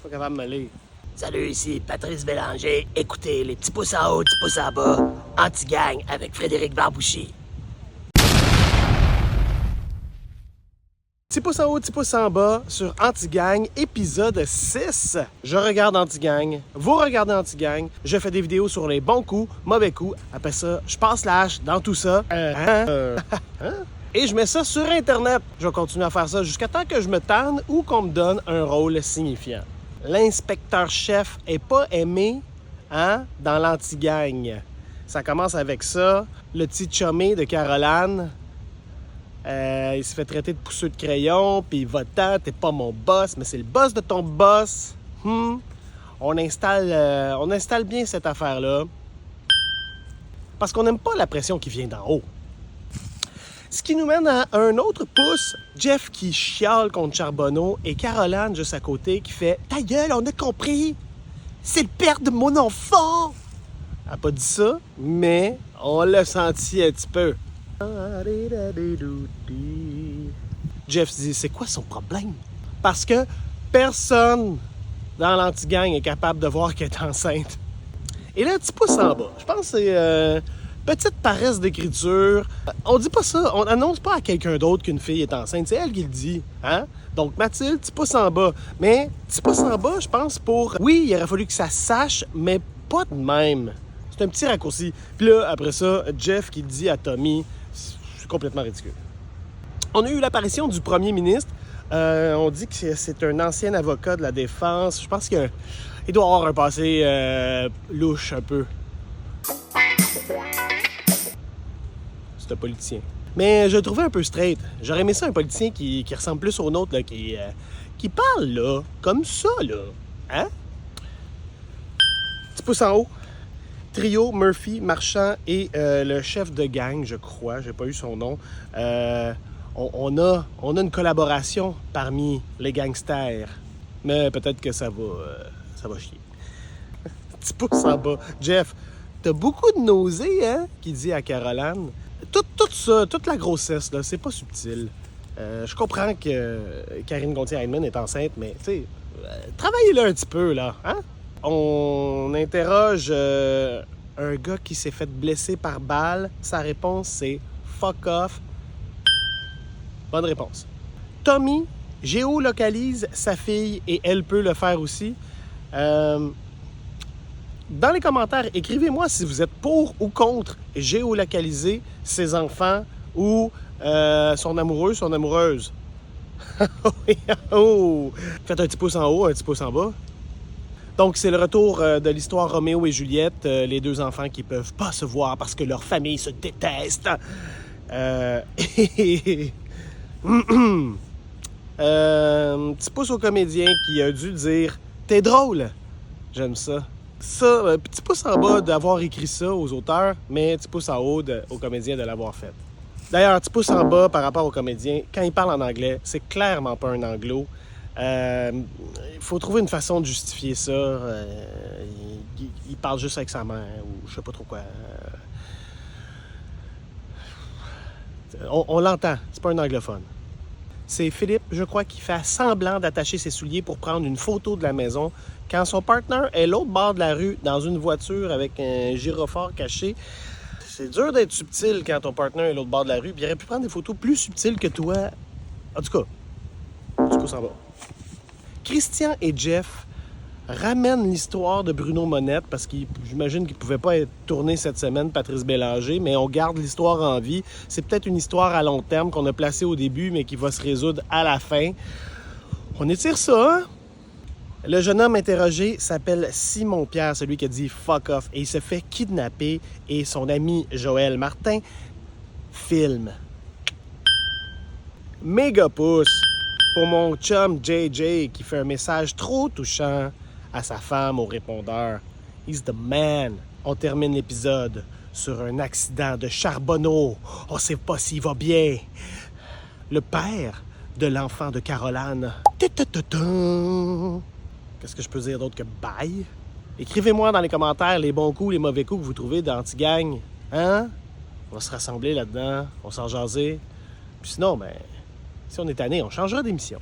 Pas capable de me lire. Salut, ici Patrice Bélanger. Écoutez les petits pouces en haut, petits pouces en bas. Anti-gang avec Frédéric Barbouchi. Petit pouce en haut, petit pouce en bas sur Anti-Gang, épisode 6. Je regarde Anti-Gang, vous regardez Anti-Gang, je fais des vidéos sur les bons coups, mauvais coups. Après ça, je passe l'âge dans tout ça. Et je mets ça sur Internet. Je vais continuer à faire ça jusqu'à temps que je me tanne ou qu'on me donne un rôle signifiant. L'inspecteur-chef est pas aimé dans l'Anti-Gang. Ça commence avec ça. Le petit chumé de Caroline. Il se fait traiter de pousseux de crayon, puis va-t'en, t'es pas mon boss, mais c'est le boss de ton boss. On installe bien cette affaire-là. Parce qu'on n'aime pas la pression qui vient d'en haut. Ce qui nous mène à un autre pouce, Jeff qui chiale contre Charbonneau et Caroline juste à côté qui fait « Ta gueule, on a compris! C'est le père de mon enfant! » Elle n'a pas dit ça, mais on l'a senti un petit peu. Jeff dit, c'est quoi son problème? Parce que personne dans l'anti-gang est capable de voir qu'elle est enceinte. Et là, un petit pouce en bas. Je pense que c'est petite paresse d'écriture. On dit pas ça. On annonce pas à quelqu'un d'autre qu'une fille est enceinte. C'est elle qui le dit. Donc, Mathilde, petit pouce en bas. Mais petit pouce en bas, je pense, pour... Oui, il aurait fallu que ça se sache, mais pas de même. C'est un petit raccourci. Puis là, après ça, Jeff qui dit à Tommy... C'est complètement ridicule. On a eu l'apparition du premier ministre. On dit que c'est un ancien avocat de la défense. Je pense qu'il doit avoir un passé louche un peu. C'est un politicien. Mais je le trouvais un peu straight. J'aurais aimé ça, un politicien qui ressemble plus au nôtre, là, qui parle là, comme ça, là. Petit pouce en haut. Trio, Murphy, Marchand et le chef de gang, je crois, j'ai pas eu son nom. On a une collaboration parmi les gangsters. Mais peut-être que ça va chier. Petit pouce en bas. Jeff, t'as beaucoup de nausées, qu'il dit à Caroline. Tout ça, toute la grossesse, là, c'est pas subtil. Je comprends que Karine Gontier-Heinemann est enceinte, mais, tu sais, travaillez-le un petit peu, là, On interroge un gars qui s'est fait blesser par balle. Sa réponse, c'est « fuck off ». Bonne réponse. Tommy géolocalise sa fille et elle peut le faire aussi. Dans les commentaires, écrivez-moi si vous êtes pour ou contre géolocaliser ses enfants ou son amoureux, son amoureuse. Faites un petit pouce en haut, un petit pouce en bas. Donc, c'est le retour de l'histoire Roméo et Juliette, les deux enfants qui peuvent pas se voir parce que leur famille se déteste. Petit pouce au comédien qui a dû dire « T'es drôle! » J'aime ça. Ça, petit pouce en bas d'avoir écrit ça aux auteurs, mais petit pouce en haut au comédien de l'avoir fait. D'ailleurs, petit pouce en bas par rapport au comédien, quand il parle en anglais, c'est clairement pas un anglo. Il faut trouver une façon de justifier ça. Il parle juste avec sa mère ou je sais pas trop quoi. On l'entend, c'est pas un anglophone. C'est Philippe, je crois, qui fait semblant d'attacher ses souliers pour prendre une photo de la maison quand son partenaire est l'autre bord de la rue dans une voiture avec un gyrophare caché. C'est dur d'être subtil quand ton partenaire est l'autre bord de la rue. Puis il aurait pu prendre des photos plus subtiles que toi. En tout cas, du coup, ça va. Christian et Jeff ramènent l'histoire de Bruno Monette parce que j'imagine qu'il ne pouvait pas être tourné cette semaine, Patrice Bélanger, mais on garde l'histoire en vie. C'est peut-être une histoire à long terme qu'on a placée au début, mais qui va se résoudre à la fin. On étire ça, Le jeune homme interrogé s'appelle Simon-Pierre, celui qui a dit « fuck off », et il se fait kidnapper, et son ami Joël Martin filme. Méga pouce pour mon chum JJ qui fait un message trop touchant à sa femme au répondeur. He's the man. On termine l'épisode sur un accident de Charbonneau. On sait pas s'il va bien. Le père de l'enfant de Caroline. Qu'est-ce que je peux dire d'autre que bye? Écrivez-moi dans les commentaires les bons coups, les mauvais coups que vous trouvez dans Anti-Gang. Hein? On va se rassembler là-dedans, on va s'en jaser. Puis sinon, si on est tanné, on changera d'émission.